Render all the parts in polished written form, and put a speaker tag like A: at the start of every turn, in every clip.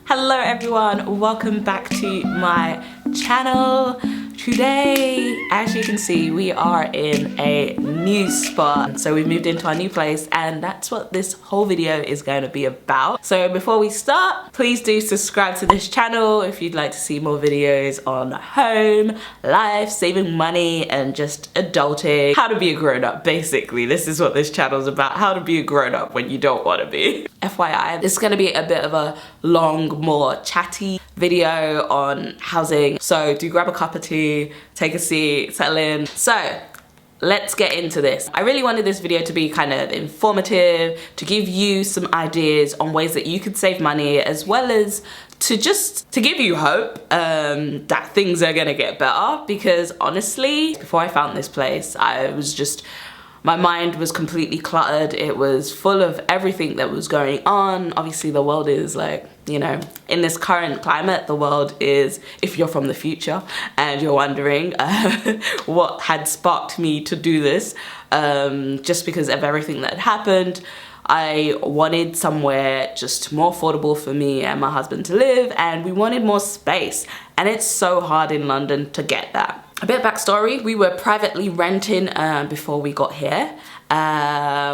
A: Hello everyone, welcome back to my channel. Today, as you can see, we are in a new spot. So we've moved into our new place and that's what this whole video is going to be about. So before we start, please do subscribe to this channel if you'd like to see more videos on home, life, saving money, and just adulting. How to be a grown-up, basically. This is what this channel is about, how to be a grown-up when you don't want to be. FYI, this is going to be a bit of a long, more chatty video on housing. So do grab a cup of tea, take a seat, settle in. So let's get into this. I really wanted this video to be kind of informative, to give you some ideas on ways that you could save money, as well as to give you hope that things are gonna get better. Because honestly, before I found this place, my mind was completely cluttered. It was full of everything that was going on. Obviously the world is like, you know, in this current climate, the world is, if you're from the future and you're wondering what had sparked me to do this, just because of everything that had happened. I wanted somewhere just more affordable for me and my husband to live, and we wanted more space. And it's so hard in London to get that. A bit of backstory, we were privately renting before we got here.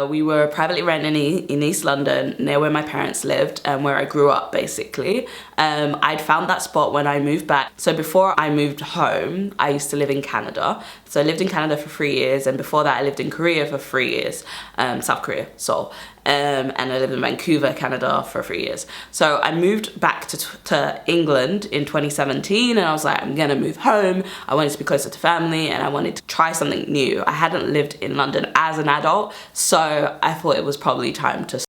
A: We were privately renting in East London, near where my parents lived and where I grew up, basically. I'd found that spot when I moved back. So before I moved home, I used to live in Canada. So I lived in Canada for 3 years, and before that I lived in Korea for 3 years, South Korea, Seoul. And I lived in Vancouver, Canada for 3 years. So I moved back to England in 2017, and I was like, I'm gonna move home. I wanted to be closer to family and I wanted to try something new. I hadn't lived in London as an adult, so I thought it was probably time to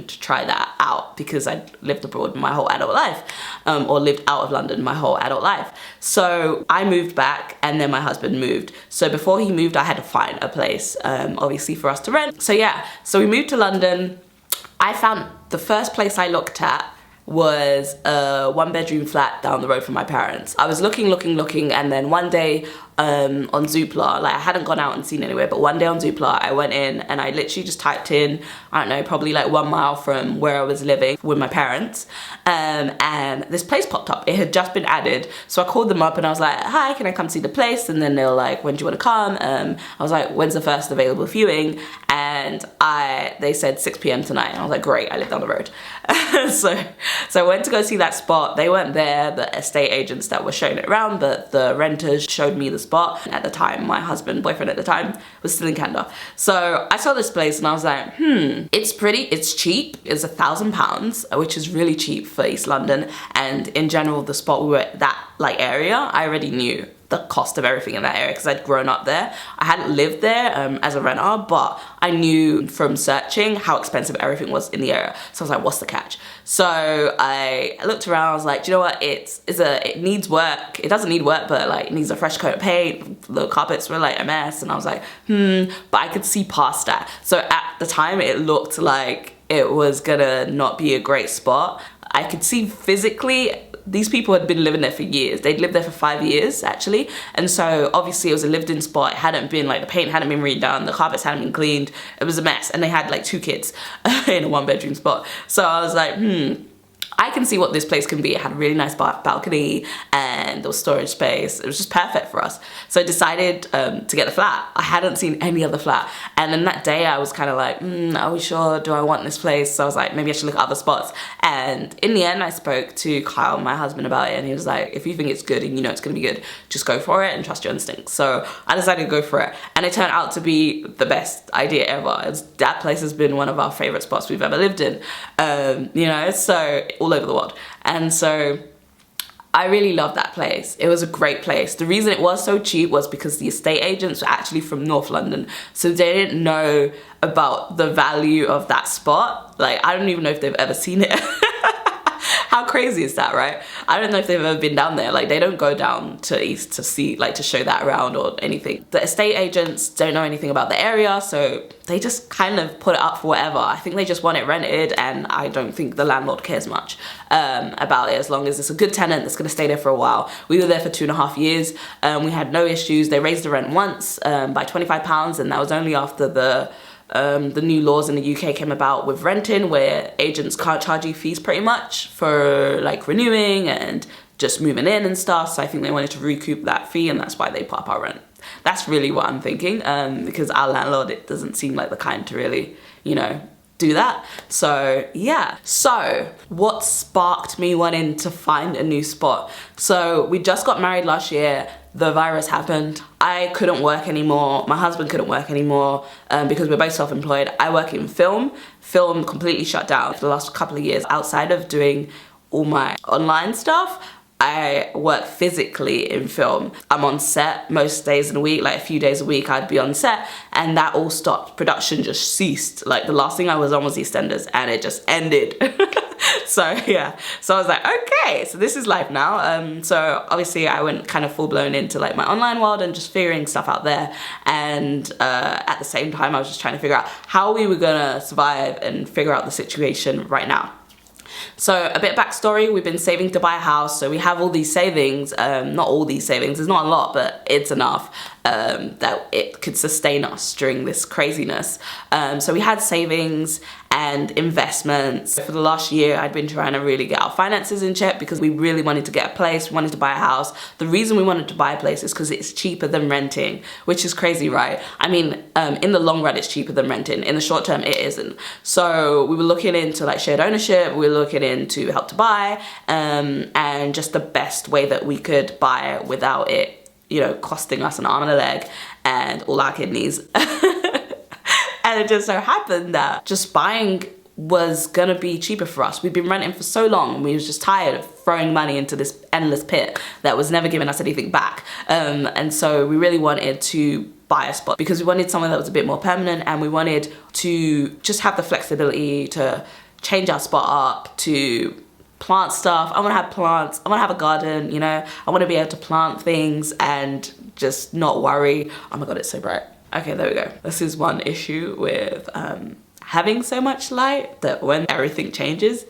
A: try that out, because I'd lived abroad my whole adult life, or lived out of London my whole adult life. So I moved back and then my husband moved. So before he moved, I had to find a place, obviously, for us to rent. So yeah, so we moved to London. I found the first place I looked at was a 1-bedroom flat down the road from my parents. I was looking, and then one day on Zoopla, like I hadn't gone out and seen anywhere, but one day on Zoopla I went in and I literally just typed in, I don't know, probably like 1 mile from where I was living with my parents, and this place popped up. It had just been added, so I called them up and I was like, hi, can I come see the place? And then they were like, when do you want to come? I was like, when's the first available viewing? And they said 6 p.m. tonight, and I was like, great, I live down the road. so I went to go see that spot. They weren't there, the estate agents that were showing it around, but the renters showed me the spot. At the time, my boyfriend at the time, was still in Canada. So I saw this place and I was like, it's pretty, it's cheap, it's £1,000, which is really cheap for East London. And in general, the spot we were at, that like area, I already knew the cost of everything in that area because I'd grown up there. I hadn't lived there as a renter, but I knew from searching how expensive everything was in the area. So I was like, what's the catch? So I looked around, I was like, do you know what, it needs work. It doesn't need work, but like it needs a fresh coat of paint. The carpets were like a mess, and I was like, but I could see past that. So at the time it looked like it was gonna not be a great spot. I could see physically these people had been living there for years. They'd lived there for 5 years, actually. And so obviously it was a lived-in spot. It hadn't been, like, the paint hadn't been redone, the carpets hadn't been cleaned. It was a mess. And they had like 2 kids in a 1-bedroom spot. So I was like, I can see what this place can be. It had a really nice balcony and there was storage space. It was just perfect for us. So I decided to get the flat. I hadn't seen any other flat. And then that day I was kind of like, are we sure? Do I want this place? So I was like, maybe I should look at other spots. And in the end, I spoke to Kyle, my husband, about it. And he was like, if you think it's good and you know it's going to be good, just go for it and trust your instincts. So I decided to go for it. And it turned out to be the best idea ever. That place has been one of our favorite spots we've ever lived in. You know, so all over the world. And so I really loved that place. It was a great place. The reason it was so cheap was because the estate agents were actually from North London, so they didn't know about the value of that spot. Like, I don't even know if they've ever seen it. How crazy is that, right? I don't know if they've ever been down there. Like, they don't go down to East to see, like, to show that around or anything. The estate agents don't know anything about the area, so they just kind of put it up for whatever. I think they just want it rented, and I don't think the landlord cares much about it, as long as it's a good tenant that's gonna stay there for a while. We were there for 2.5 years. We had no issues. They raised the rent once by £25, and that was only after the the new laws in the UK came about with renting, where agents can't charge you fees pretty much for like renewing and just moving in and stuff. So I think they wanted to recoup that fee, and that's why they put up our rent. That's really what I'm thinking, because our landlord, it doesn't seem like the kind to really, you know, do that. So yeah. So what sparked me wanting to find a new spot? So we just got married last year. The virus happened. I couldn't work anymore. My husband couldn't work anymore because we're both self-employed. I work in film. Film completely shut down for the last couple of years. Outside of doing all my online stuff, I work physically in film. I'm on set most days in the week, like a few days a week I'd be on set, and that all stopped. Production just ceased. Like the last thing I was on was EastEnders, and it just ended. So yeah, so I was like, okay, so this is life now. So obviously I went kind of full blown into like my online world and just figuring stuff out there. And at the same time, I was just trying to figure out how we were gonna survive and figure out the situation right now. So a bit of backstory, we've been saving to buy a house, so we have all these savings, not all these savings, it's not a lot, but it's enough that it could sustain us during this craziness. So we had savings and investments. For the last year, I'd been trying to really get our finances in check because we really wanted to get a place, we wanted to buy a house. The reason we wanted to buy a place is because it's cheaper than renting, which is crazy, right? I mean, in the long run, it's cheaper than renting. In the short term, it isn't. So we were looking into like shared ownership, we were looking into Help to Buy, and just the best way that we could buy it without it, you know, costing us an arm and a leg and all our kidneys. And it just so happened that just buying was gonna be cheaper for us. We'd been renting for so long and we was just tired of throwing money into this endless pit that was never giving us anything back. And so we really wanted to buy a spot because we wanted somewhere that was a bit more permanent, and we wanted to just have the flexibility to change our spot up, to plant stuff. I want to have plants. I want to have a garden, you know. I want to be able to plant things and just not worry. Oh my God, it's so bright. Okay, there we go. This is one issue with having so much light, that when everything changes,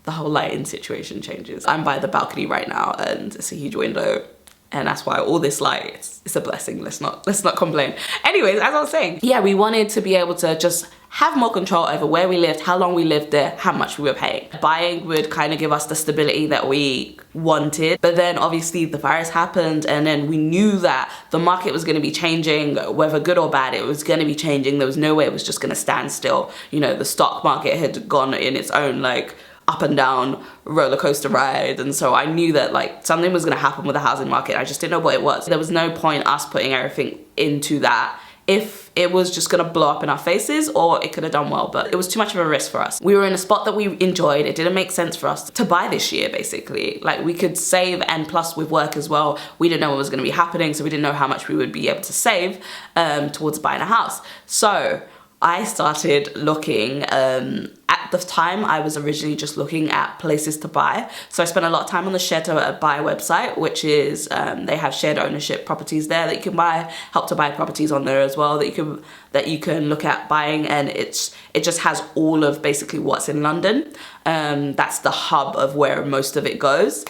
A: the whole lighting situation changes. I'm by the balcony right now and it's a huge window, and that's why all this light, it's a blessing. Let's not complain. Anyways, as I was saying, yeah, we wanted to be able to just have more control over where we lived, how long we lived there, how much we were paying. Buying would kind of give us the stability that we wanted, but then obviously the virus happened, and then we knew that the market was going to be changing, whether good or bad, it was going to be changing. There was no way it was just going to stand still. You know, the stock market had gone in its own like up and down roller coaster ride, and so I knew that like something was going to happen with the housing market. I just didn't know what it was. There was no point us putting everything into that if it was just gonna blow up in our faces, or it could have done well, but it was too much of a risk for us. We were in a spot that we enjoyed. It didn't make sense for us to buy this year, basically. Like, we could save, and plus with work as well, we didn't know what was gonna be happening, so we didn't know how much we would be able to save towards buying a house. So I started looking. At the time, I was originally just looking at places to buy. So I spent a lot of time on the Shared to Buy website, which is, they have shared ownership properties there that you can buy, Help to Buy properties on there as well that you can look at buying, and it just has all of basically what's in London. That's the hub of where most of it goes.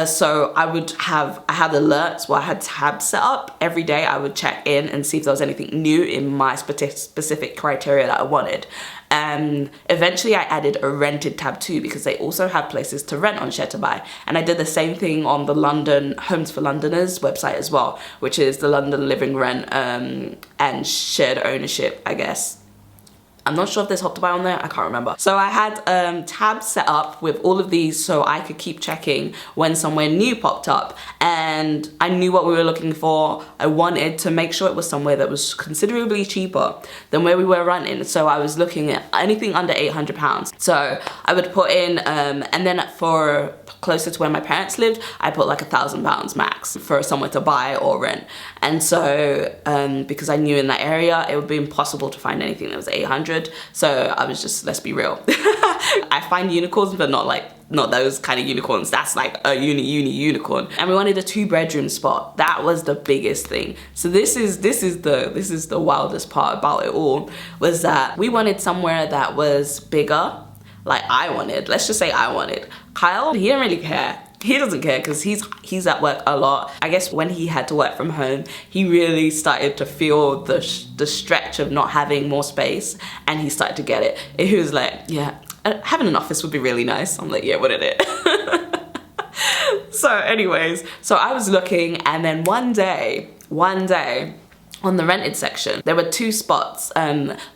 A: So I had alerts where I had tabs set up. Every day I would check in and see if there was anything new in my specific criteria that I wanted. And eventually I added a rented tab too, because they also have places to rent on Share to Buy. And I did the same thing on the London Homes for Londoners website as well, which is the London Living Rent and shared ownership, I guess. I'm not sure if there's Help to Buy on there, I can't remember. So I had tabs set up with all of these so I could keep checking when somewhere new popped up, and I knew what we were looking for. I wanted to make sure it was somewhere that was considerably cheaper than where we were renting. So I was looking at anything under £800. So I would put in, and then for closer to where my parents lived, I put like £1,000 max for somewhere to buy or rent. And so because I knew in that area it would be impossible to find anything that was 800. So I was just, let's be real. I find unicorns, but not those kind of unicorns. That's like a unicorn. And we wanted a 2-bedroom spot. That was the biggest thing. So this is the wildest part about it all, was that we wanted somewhere that was bigger. Like let's just say I wanted. Kyle, he didn't really care. he doesn't care because he's at work a lot. I guess when he had to work from home, he really started to feel the stretch of not having more space, and he started to get it. He was like, yeah, having an office would be really nice. I'm like, yeah, wouldn't it? So anyways, so I was looking, and then one day on the rented section, there were 2 spots.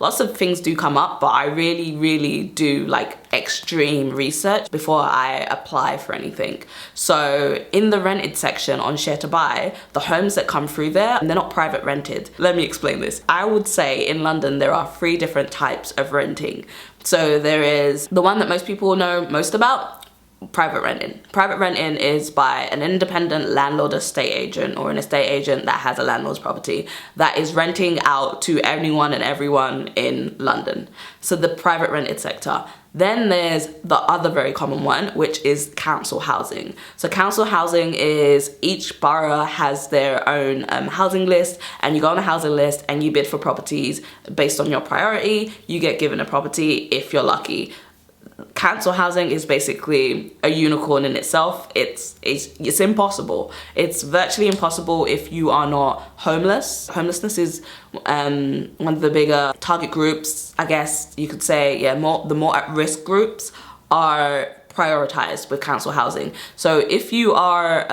A: Lots of things do come up, but I really do like extreme research before I apply for anything. So in the rented section on Share to Buy, the homes that come through there, they're not private rented. Let me explain this. I would say in London there are 3 different types of renting. So there is the one that most people know most about, private renting. Private renting is by an independent landlord estate agent, or an estate agent that has a landlord's property that is renting out to anyone and everyone in London. So the private rented sector. Then there's the other very common one, which is council housing. So council housing is each borough has their own housing list, and you go on a housing list and you bid for properties based on your priority. You get given a property if you're lucky. Council housing is basically a unicorn in itself. It's impossible. It's virtually impossible if you are not homeless. Homelessness is one of the bigger target groups, I guess you could say. Yeah, the more at-risk groups are prioritized with council housing. So if you are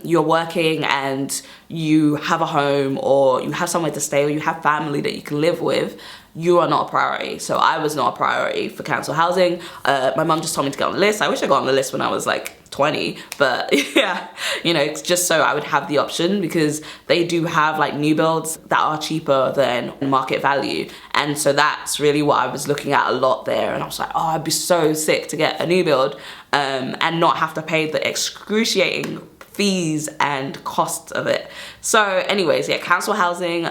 A: you're working and you have a home, or you have somewhere to stay, or you have family that you can live with, you are not a priority. So I was not a priority for council housing. My mum just told me to get on the list. I wish I got on the list when I was like 20, but yeah, you know, it's just so I would have the option, because they do have like new builds that are cheaper than market value. And so that's really what I was looking at a lot there. And I was like, oh, I'd be so sick to get a new build and not have to pay the excruciating fees and costs of it. So anyways, yeah, council housing,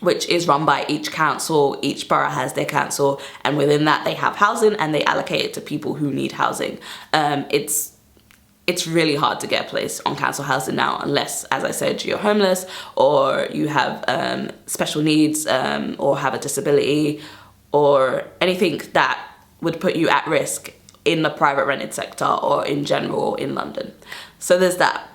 A: which is run by each council. Each borough has their council, and within that they have housing, and they allocate it to people who need housing. It's really hard to get a place on council housing now, unless, as I said, you're homeless, or you have special needs, or have a disability, or anything that would put you at risk in the private rented sector or in general in London. So there's that.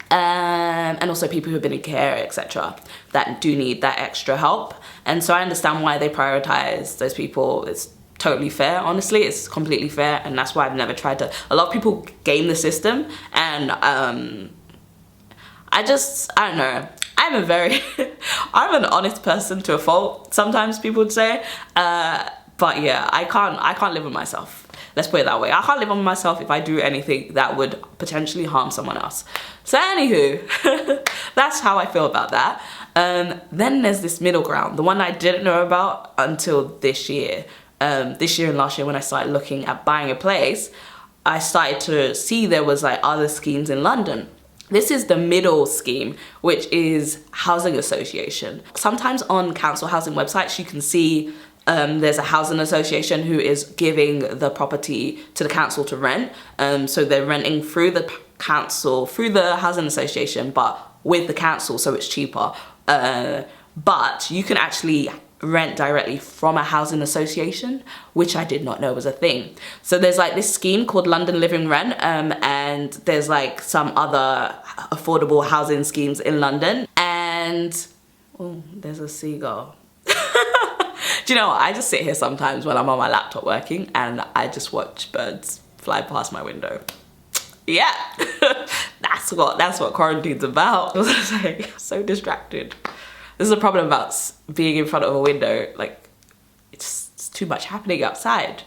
A: And also people who have been in care, etc., that do need that extra help. And so I understand why they prioritize those people. It's totally fair, honestly. It's completely fair, and that's why I've never tried to. A lot of people game the system, and I don't know. I'm an honest person to a fault, sometimes people would say. But yeah, I can't live with myself. Let's put it that way. I can't live on myself if I do anything that would potentially harm someone else. So anywho, that's how I feel about that. Then there's this middle ground, the one I didn't know about until this year. This year and last year, when I started looking at buying a place, I started to see there was like other schemes in London. This is the middle scheme, which is housing association. Sometimes on council housing websites, you can see there's a housing association who is giving the property to the council to rent. So they're renting through the council, through the housing association, but with the council, so it's cheaper. But you can actually rent directly from a housing association, which I did not know was a thing. So there's like this scheme called London Living Rent, and there's like some other affordable housing schemes in London. And oh, there's a seagull. Do you know what? I just sit here sometimes when I'm on my laptop working, and I just watch birds fly past my window. Yeah, that's what quarantine's about. I was like, so distracted. This is a problem about being in front of a window. Like, it's too much happening outside.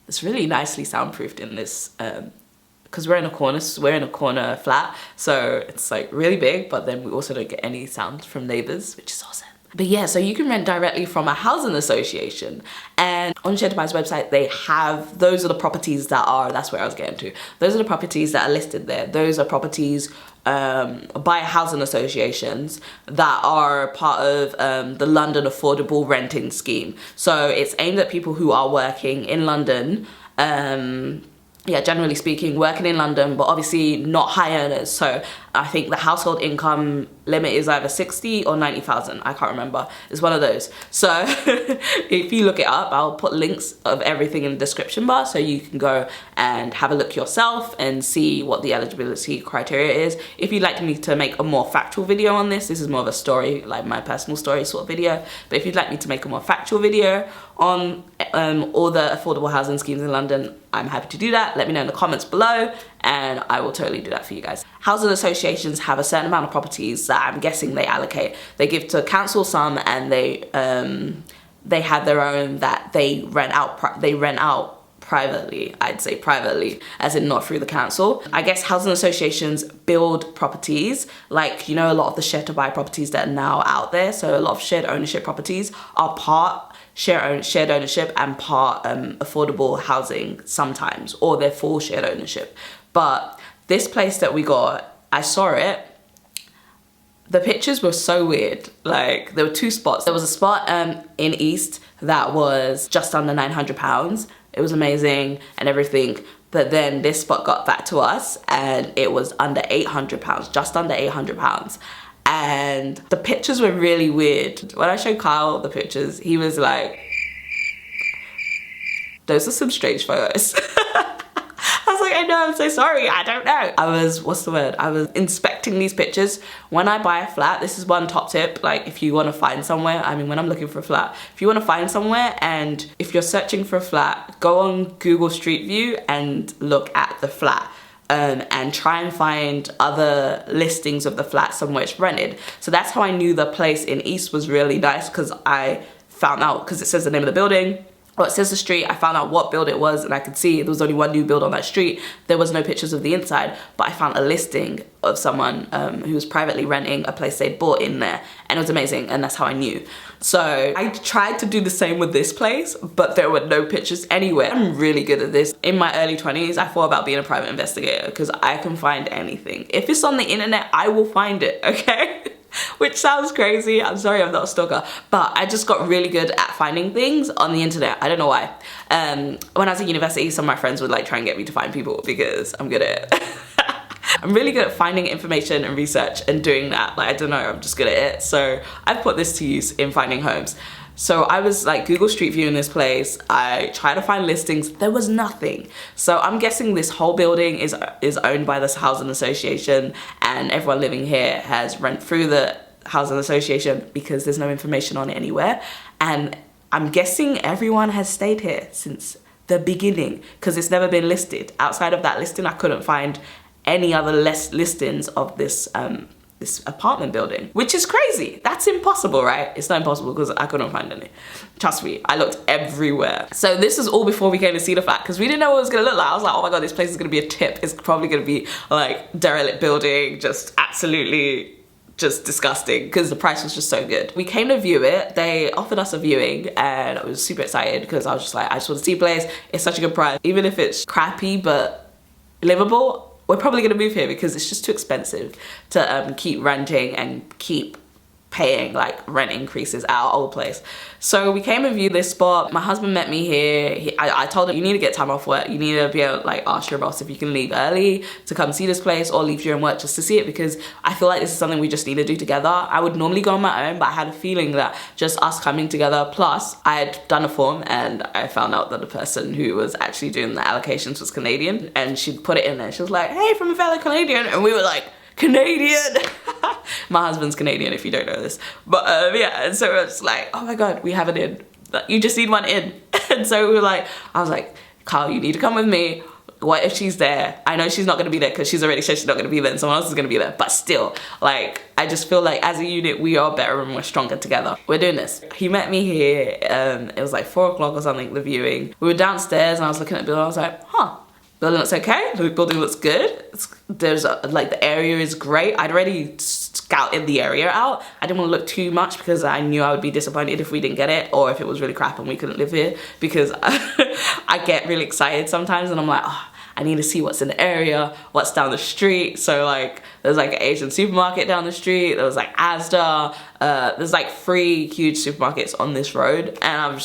A: It's really nicely soundproofed in this, because we're in a corner flat, so it's like really big, but then we also don't get any sound from neighbors, which is awesome. But yeah, so you can rent directly from a housing association, and on Share to Buy's website they have, those are the properties that's where I was getting to. Those are the properties that are listed there. Those are properties by housing associations that are part of the London Affordable Renting Scheme. So it's aimed at people who are working in London, yeah, generally speaking, working in London, but obviously not high earners. So I think the household income limit is either 60 or 90,000. I can't remember. It's one of those. So if you look it up, I'll put links of everything in the description bar so you can go and have a look yourself and see what the eligibility criteria is. If you'd like me to make a more factual video on this is more of a story, like my personal story sort of video. But if you'd like me to make a more factual video on all the affordable housing schemes in London, I'm happy to do that. Let me know in the comments below and I will totally do that for you guys. Housing associations have a certain amount of properties that I'm guessing they allocate. They give to council some, and they have their own that they rent out privately. I'd say privately, as in not through the council. I guess housing associations build properties, like, you know, a lot of the share to buy properties that are now out there. So a lot of shared ownership properties are part shared ownership and part affordable housing sometimes, or they're full shared ownership. But this place that we got, I saw it, the pictures were so weird. Like, there were two spots. There was a spot in East that was just under £900. It was amazing and everything. But then this spot got back to us and it was under £800, just under £800. And the pictures were really weird. When I showed Kyle the pictures, he was like, those are some strange photos. I was like, I know, I'm so sorry, I don't know. I was, what's the word? I was inspecting these pictures. When I buy a flat, this is one top tip, like if you wanna find somewhere, I mean, when I'm looking for a flat, if you wanna find somewhere and if you're searching for a flat, go on Google Street View and look at the flat. And try and find other listings of the flat somewhere it's rented. So that's how I knew the place in East was really nice, because I found out, because it says the name of the building, or it says the street. I found out what build it was, and I could see there was only one new build on that street. There was no pictures of the inside, but I found a listing of someone who was privately renting a place they'd bought in there, and it was amazing, and that's how I knew. So I tried to do the same with this place, but there were no pictures anywhere. I'm really good at this. In my early 20s, I thought about being a private investigator because I can find anything. If it's on the internet, I will find it, okay? Which sounds crazy. I'm sorry, I'm not a stalker, but I just got really good at finding things on the internet. I don't know why. When I was at university, some of my friends would like try and get me to find people because I'm good at it. I'm really good at finding information and research and doing that. Like, I don't know, I'm just good at it. So I've put this to use in finding homes. So I was like Google Street View in this place. I tried to find listings. There was nothing. So I'm guessing this whole building is owned by this housing association, and everyone living here has rent through the housing association because there's no information on it anywhere. And I'm guessing everyone has stayed here since the beginning because it's never been listed. Outside of that listing, I couldn't find any other listings of this this apartment building, which is crazy. That's impossible, right? It's not impossible because I couldn't find any. Trust me, I looked everywhere. So this is all before we came to see the flat, because we didn't know what it was gonna look like. I was like, oh my God, this place is gonna be a tip. It's probably gonna be like derelict building, just absolutely just disgusting, because the price was just so good. We came to view it. They offered us a viewing and I was super excited because I was just like, I just want to see a place. It's such a good price. Even if it's crappy but livable, we're probably gonna move here because it's just too expensive to keep renting and keep paying like rent increases at our old place. So we came and viewed this spot. My husband met me here. I told him, you need to get time off work. You need to be able to like ask your boss if you can leave early to come see this place, or leave during work just to see it, because I feel like this is something we just need to do together. I would normally go on my own, but I had a feeling that just us coming together, plus I had done a form and I found out that the person who was actually doing the allocations was Canadian, and she'd put it in there. She was like, hey, from a fellow Canadian, and we were like, Canadian. My husband's Canadian, if you don't know this. But yeah, and so it's like, oh my God, we have an in. You just need one in. And so we were like, I was like, Carl, you need to come with me. What if she's there? I know she's not gonna be there because she's already said she's not gonna be there and someone else is gonna be there. But still, like, I just feel like as a unit, we are better and we're stronger together. We're doing this. He met me here, it was like 4 o'clock or something, the viewing. We were downstairs and I was looking at the building, I was like, huh. Building looks okay, the building looks good. Like the area is great. I'd already scouted the area out. I didn't want to look too much because I knew I would be disappointed if we didn't get it, or if it was really crap and we couldn't live here, because I get really excited sometimes and I'm like, oh, I need to see what's in the area, what's down the street. So like, there's like an Asian supermarket down the street, there was like Asda, there's like 3 huge supermarkets on this road, and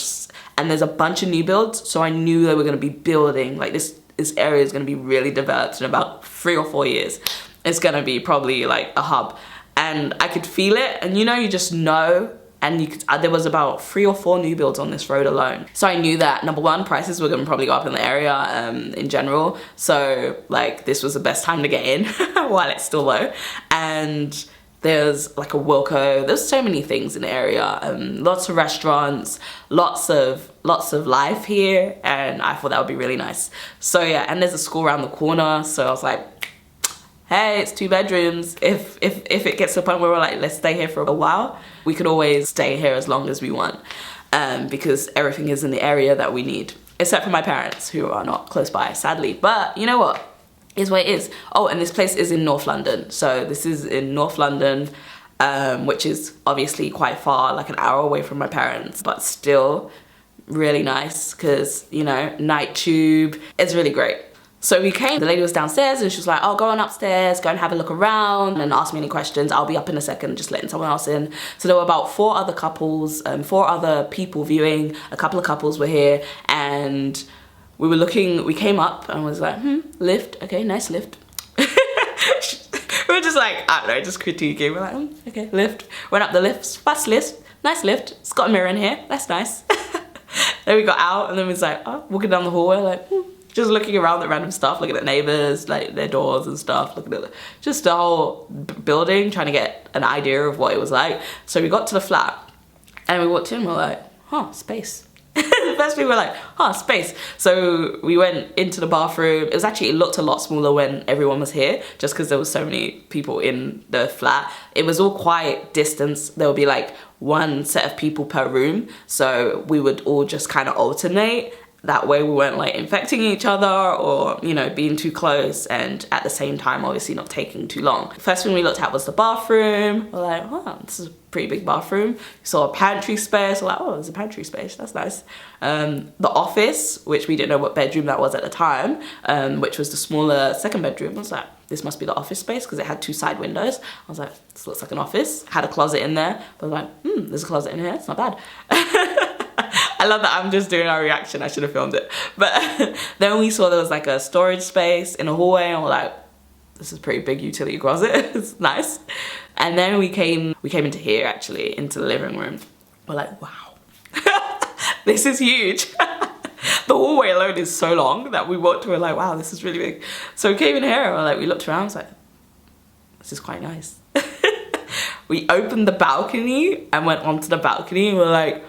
A: and there's a bunch of new builds, so I knew they were gonna be building, like this this area is going to be really developed in about 3 or 4 years. It's going to be probably like a hub. And I could feel it, and you know, you just know. And you could, there was about 3 or 4 new builds on this road alone. So I knew that, number one, prices were gonna probably go up in the area in general. So like, this was the best time to get in while it's still low. And there's like a Wilco, there's so many things in the area. Lots of restaurants, lots of life here. And I thought that would be really nice. So yeah, and there's a school around the corner. So I was like, hey, it's 2 bedrooms. If it gets to a point where we're like, let's stay here for a while, we could always stay here as long as we want, because everything is in the area that we need, except for my parents, who are not close by, sadly. But you know what? Is what it is. Oh, and this place is in North London. So this is in North London, which is obviously quite far, like an hour away from my parents, but still really nice because, you know, night tube. It's really great. So we came, the lady was downstairs and she was like, oh, go on upstairs, go and have a look around and ask me any questions. I'll be up in a second, just letting someone else in. So there were about 4 other couples, 4 other people viewing. A couple of couples were here, and we were looking, we came up and was like, lift, okay, nice lift. We were just like, I don't know, just critiquing. We're like, okay, lift. Went up the lift, fast lift, nice lift. It's got a mirror in here, that's nice. Then we got out and then we was like, oh, walking down the hallway, like, just looking around at random stuff, looking at neighbors, like their doors and stuff, looking at just the whole building, trying to get an idea of what it was like. So we got to the flat and we walked in, we're like, huh, space. First we were like, huh, space. So we went into the bathroom. It was actually, it looked a lot smaller when everyone was here, just because there was so many people in the flat. It was all quite distance. There would be like 1 set of people per room. So we would all just kind of alternate. That way we weren't like infecting each other or, you know, being too close, and at the same time obviously not taking too long. First thing we looked at was the bathroom. We're like, oh, this is a pretty big bathroom. We saw a pantry space. We're like, oh, there's a pantry space, that's nice. The office, which we didn't know what bedroom that was at the time, which was the smaller 2nd bedroom. I was like, this must be the office space because it had 2 side windows. I was like, this looks like an office. Had a closet in there. But I was like, there's a closet in here, it's not bad. I love that I'm just doing our reaction. I should have filmed it. But then we saw there was like a storage space in a hallway, and we're like, this is a pretty big utility closet. It's nice. And then we came into here, actually, into the living room. We're like, wow, this is huge. The hallway alone is so long that we walked, we're like, wow, this is really big. So we came in here and we're like, we looked around, I was like, this is quite nice. We opened the balcony and went onto the balcony, and we're like,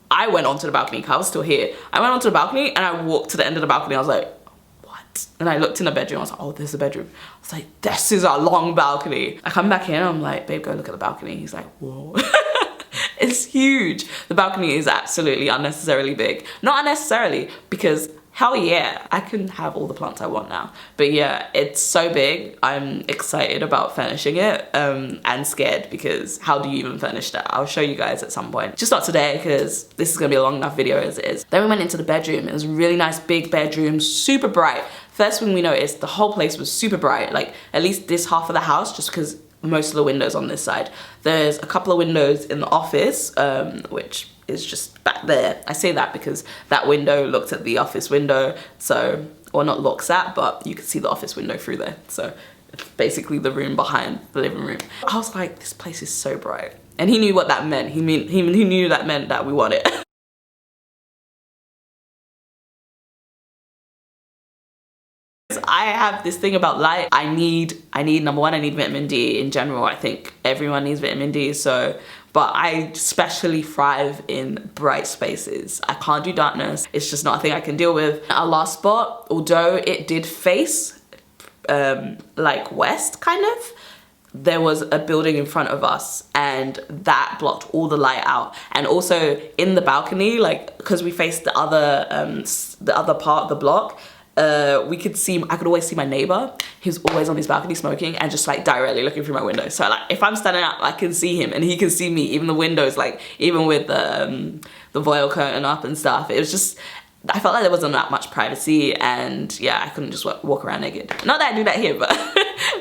A: I went onto the balcony because I was still here. I went onto the balcony and I walked to the end of the balcony. I was like, what? And I looked in the bedroom. I was like, oh, there's a bedroom. I was like, this is a long balcony. I come back in and I'm like, babe, go look at the balcony. He's like, whoa. It's huge. The balcony is absolutely unnecessarily big. Not unnecessarily, because hell yeah, I can have all the plants I want now. But yeah, it's so big. I'm excited about furnishing it, and scared, because how do you even furnish that? I'll show you guys at some point. Just not today, because this is gonna be a long enough video as it is. Then we went into the bedroom. It was a really nice big bedroom, super bright. First thing we noticed, the whole place was super bright. Like, at least this half of the house, just because most of the windows on this side. There's a couple of windows in the office, which is just back there. I say that because that window looks at the office window, so, or not looks at, but you can see the office window through there. So it's basically the room behind the living room. I was like, this place is so bright. And he knew what that meant. He knew that meant that we want it. I have this thing about light. I need, number one, I need vitamin D in general. I think everyone needs vitamin D, so, but I especially thrive in bright spaces. I can't do darkness. It's just not a thing I can deal with. Our last spot, although it did face like west, kind of, there was a building in front of us and that blocked all the light out. And also in the balcony, like, because we faced the other part of the block, we could see, I could always see my neighbor. He was always on his balcony smoking and just like directly looking through my window. So like, if I'm standing up, I can see him and he can see me, even the windows, like even with the voile curtain up and stuff. It was just, I felt like there wasn't that much privacy, and yeah, I couldn't just walk around naked. Not that I do that here, but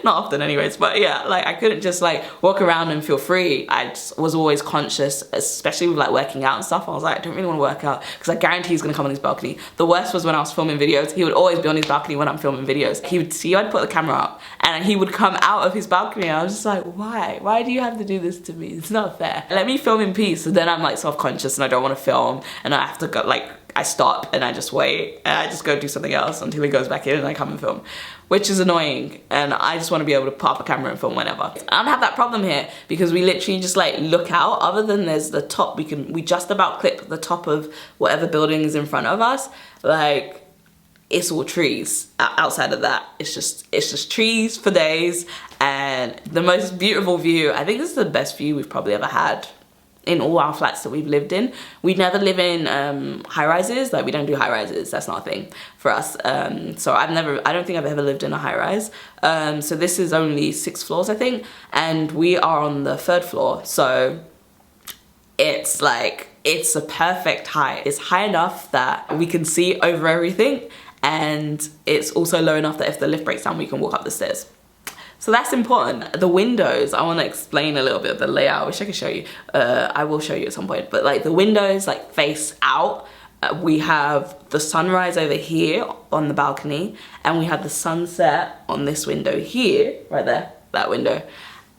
A: Not often anyways, but yeah, like I couldn't just like walk around and feel free. I just was always conscious, especially with like working out and stuff. I was like, I don't really want to work out because I guarantee he's gonna come on his balcony. The worst was when I was filming videos. He would always be on his balcony when I'm filming videos. He would see I'd put the camera up and he would come out of his balcony. I was just like, why? Why do you have to do this to me? It's not fair. Let me film in peace. And then I'm like self-conscious and I don't want to film and I have to go like, I stop and I just wait and I just go do something else until he goes back in and I come and film, which is annoying. And I just want to be able to pop a camera and film whenever. I don't have that problem here because we literally just like look out. Other than there's the top, we just about clip the top of whatever building is in front of us. Like it's all trees. Outside of that, it's just trees for days and the most beautiful view. I think this is the best view we've probably ever had in all our flats that we've lived in. We never live in high rises. Like we don't do high rises. That's not a thing for us. So I don't think I've ever lived in a high rise. So this is only 6 floors, I think. And we are on the 3rd floor. So it's like, it's a perfect height. It's high enough that we can see over everything. And it's also low enough that if the lift breaks down, we can walk up the stairs. So that's important. The windows, I want to explain a little bit of the layout. I wish I could show you. I will show you at some point. But like the windows like face out. We have the sunrise over here on the balcony. And we have the sunset on this window here, right there, that window.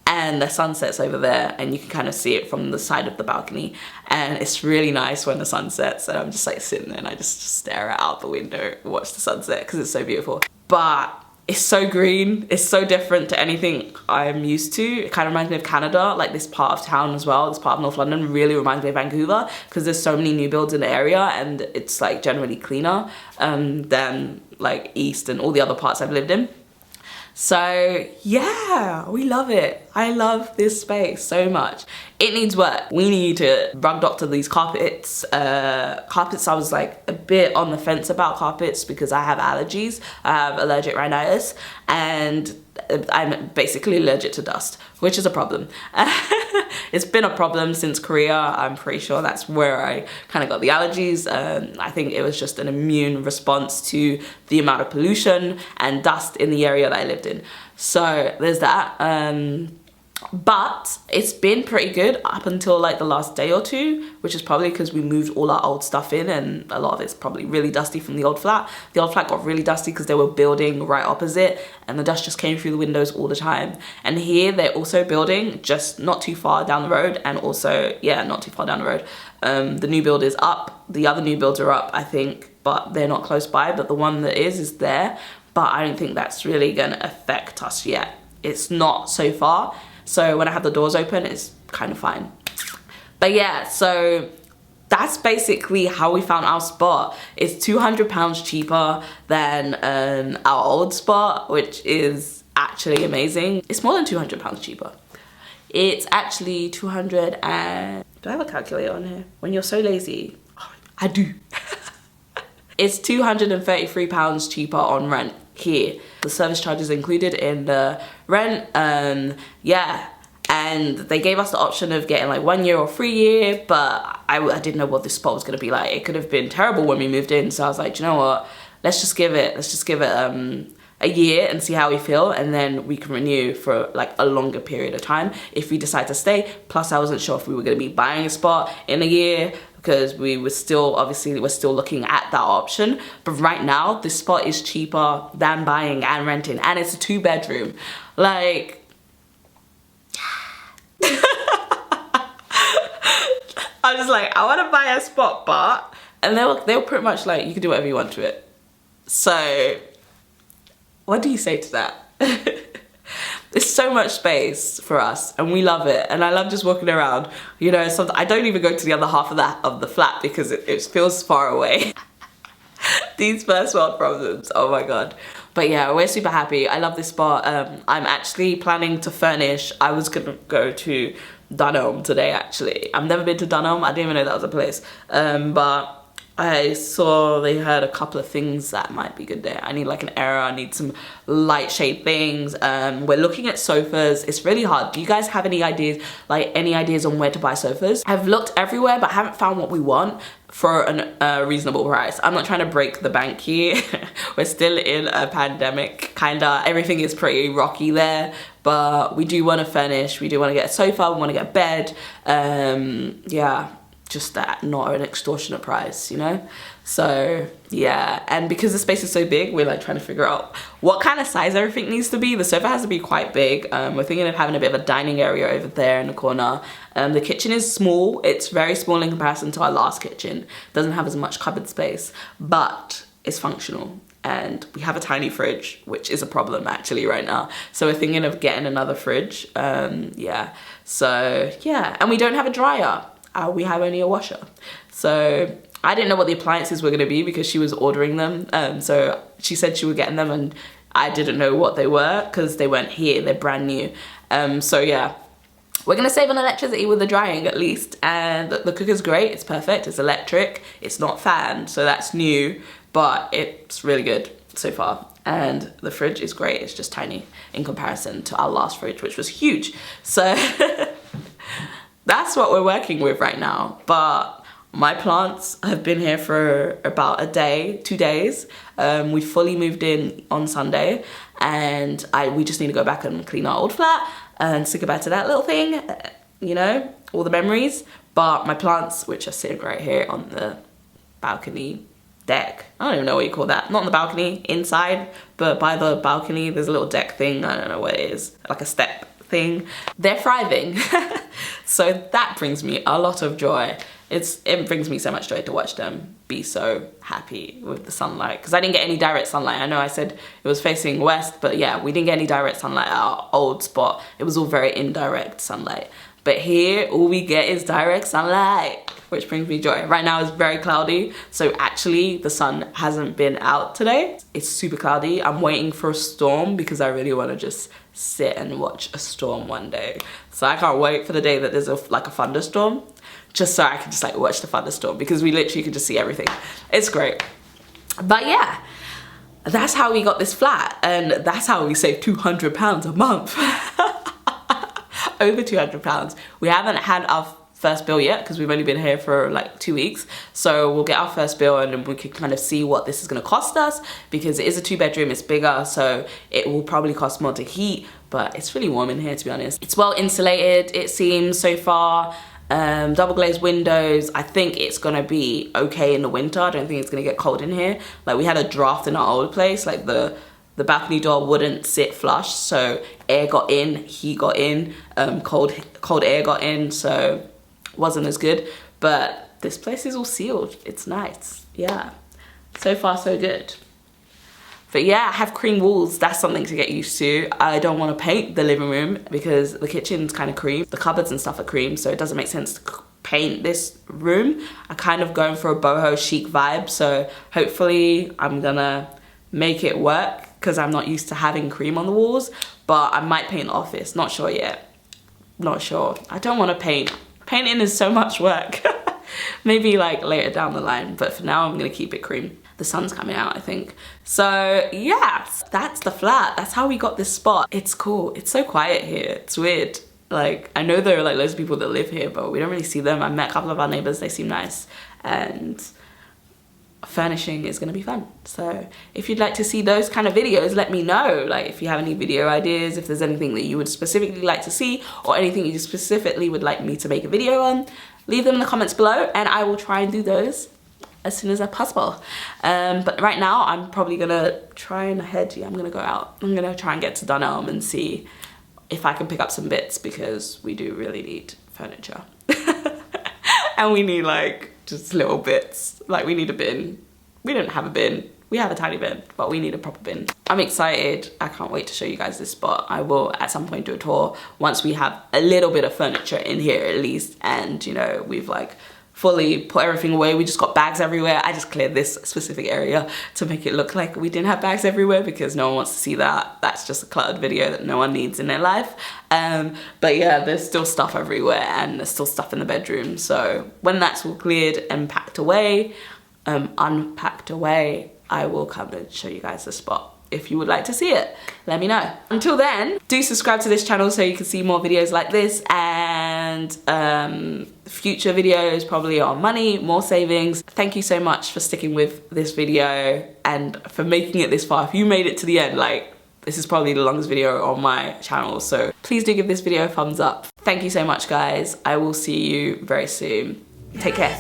A: And the sunset's over there and you can kind of see it from the side of the balcony. And it's really nice when the sun sets and I'm just like sitting there and I just stare out the window and watch the sunset because it's so beautiful. But it's so green, it's so different to anything I'm used to. It kind of reminds me of Canada, like this part of town as well. This part of North London really reminds me of Vancouver because there's so many new builds in the area and it's like generally cleaner than like East and all the other parts I've lived in. So yeah, we love it. I love this space so much. It needs work. We need to rug doctor these carpets. Carpets, I was like a bit on the fence about carpets because I have allergies. I have allergic rhinitis and I'm basically allergic to dust, which is a problem. It's been a problem since Korea. I'm pretty sure that's where I kind of got the allergies. I think it was just an immune response to the amount of pollution and dust in the area that I lived in. So there's that. But it's been pretty good up until like the last day or two, which is probably because we moved all our old stuff in and a lot of it's probably really dusty from the old flat. The old flat got really dusty because they were building right opposite and the dust just came through the windows all the time. And here they're also building just not too far down the road and also, yeah, not too far down the road. The new build is up, the other new builds are up, I think, but they're not close by, but the one that is there. But I don't think that's really gonna affect us yet. It's not so far. So when I have the doors open, it's kind of fine. But yeah, so that's basically how we found our spot. It's £200 cheaper than our old spot, which is actually amazing. It's more than £200 cheaper. It's actually 200 and... Do I have a calculator on here? When you're so lazy. Oh, I do. It's £233 cheaper on rent here. The service charge is included in the rent. Yeah, and they gave us the option of getting like 1 year or 3 year, but I didn't know what this spot was gonna be like. It could have been terrible when we moved in, so I was like, do you know what? Let's just give it a year and see how we feel, and then we can renew for like a longer period of time if we decide to stay. Plus I wasn't sure if we were gonna be buying a spot in a year because we were still, obviously we're still looking at that option. But right now, this spot is cheaper than buying and renting, and it's a 2-bedroom. Like, I was like, I wanna buy a spot, but, and they were pretty much like, you can do whatever you want to it. So, what do you say to that? There's so much space for us and we love it, and I love just walking around. You know, I don't even go to the other half of the flat because it feels far away. These first world problems, oh my god. But yeah, we're super happy. I love this spot. I'm actually planning to furnish. I was gonna go to Dunelm today actually. I've never been to Dunelm. I didn't even know that was a place. But I saw they had a couple of things that might be good there. I need like an area, I need some light shade things. We're looking at sofas. It's really hard. Do you guys have any ideas, on where to buy sofas? I've looked everywhere but haven't found what we want. for a reasonable price. I'm not trying to break the bank here. We're still in a pandemic, kinda. Everything is pretty rocky there, but we do want to furnish. We do want to get a sofa, we want to get a bed. Yeah, just that, not an extortionate price, you know? So yeah, and because the space is so big, we're like trying to figure out what kind of size everything needs to be. The sofa has to be quite big. We're thinking of having a bit of a dining area over there in the corner. The kitchen is small. It's very small in comparison to our last kitchen. Doesn't have as much cupboard space, but it's functional. And we have a tiny fridge, which is a problem actually right now. So we're thinking of getting another fridge. Yeah, so yeah, and we don't have a dryer. We have only a washer. So I didn't know what the appliances were gonna be because she was ordering them. So she said she was getting them and I didn't know what they were because they weren't here, they're brand new. So yeah, we're gonna save on electricity with the drying at least. And the cooker's great, it's perfect, it's electric, it's not fanned, so that's new, but it's really good so far. And the fridge is great, it's just tiny in comparison to our last fridge, which was huge. So that's what we're working with right now. But my plants have been here for about a day, 2 days. We fully moved in on Sunday and we just need to go back and clean our old flat and say goodbye to that little thing, you know, all the memories. But my plants, which are sitting right here on the balcony deck, I don't even know what you call that, not on the balcony, inside, but by the balcony there's a little deck thing, I don't know what it is, like a step thing. They're thriving. So that brings me a lot of joy. It brings me so much joy to watch them be so happy with the sunlight, because I didn't get any direct sunlight. I know I said it was facing west, but yeah, we didn't get any direct sunlight at our old spot. It was all very indirect sunlight. But here, all we get is direct sunlight, which brings me joy. Right now it's very cloudy, so actually the sun hasn't been out today. It's super cloudy. I'm waiting for a storm because I really want to just sit and watch a storm one day. So I can't wait for the day that there's like a thunderstorm, just so I can just like watch the thunderstorm, because we literally can just see everything. It's great. But yeah, that's how we got this flat, and that's how we saved £200 a month. Over £200. We haven't had our first bill yet because we've only been here for like 2 weeks. So we'll get our first bill and then we can kind of see what this is going to cost us, because it is a 2-bedroom, it's bigger, so it will probably cost more to heat, but it's really warm in here, to be honest. It's well insulated, it seems, so far. Double glazed windows. I think it's gonna be okay in the winter. I don't think it's gonna get cold in here. Like, we had a draft in our old place, like the balcony door wouldn't sit flush, so air got in, heat got in, cold air got in, so wasn't as good. But this place is all sealed. It's nice. Yeah, so far so good. But yeah, I have cream walls. That's something to get used to. I don't want to paint the living room because the kitchen's kind of cream. The cupboards and stuff are cream, so it doesn't make sense to paint this room. I'm kind of going for a boho chic vibe, so hopefully I'm gonna make it work, because I'm not used to having cream on the walls. But I might paint the office, not sure yet. Not sure. I don't want to paint. Painting is so much work. Maybe like later down the line, but for now I'm gonna keep it cream. The sun's coming out, I think. So yeah, that's the flat. That's how we got this spot. It's cool. It's so quiet here. It's weird. Like, I know there are like loads of people that live here, but we don't really see them. I met a couple of our neighbors. They seem nice. And furnishing is gonna be fun. So if you'd like to see those kind of videos, let me know. Like, if you have any video ideas, if there's anything that you would specifically like to see, or anything you specifically would like me to make a video on, leave them in the comments below and I will try and do those as soon as possible. But right now I'm probably gonna try and I'm gonna go out. I'm gonna try and get to Dunelm and see if I can pick up some bits, because we do really need furniture. And we need like just little bits. Like, we need a bin. We don't have a bin. We have a tiny bin, but we need a proper bin. I'm excited. I can't wait to show you guys this spot. I will at some point do a tour once we have a little bit of furniture in here at least, and you know, we've like fully put everything away. We just got bags everywhere. I just cleared this specific area to make it look like we didn't have bags everywhere, because no one wants to see that. That's just a cluttered video that no one needs in their life. But yeah, there's still stuff everywhere, and there's still stuff in the bedroom. So when that's all cleared and packed away, unpacked away, I will come and show you guys the spot. If you would like to see it, let me know. Until then, do subscribe to this channel so you can see more videos like this, and and future videos probably on money, more savings. Thank you so much for sticking with this video and for making it this far. If you made it to the end, like, this is probably the longest video on my channel, so please do give this video a thumbs up. Thank you so much, guys. I will see you very soon. Take care.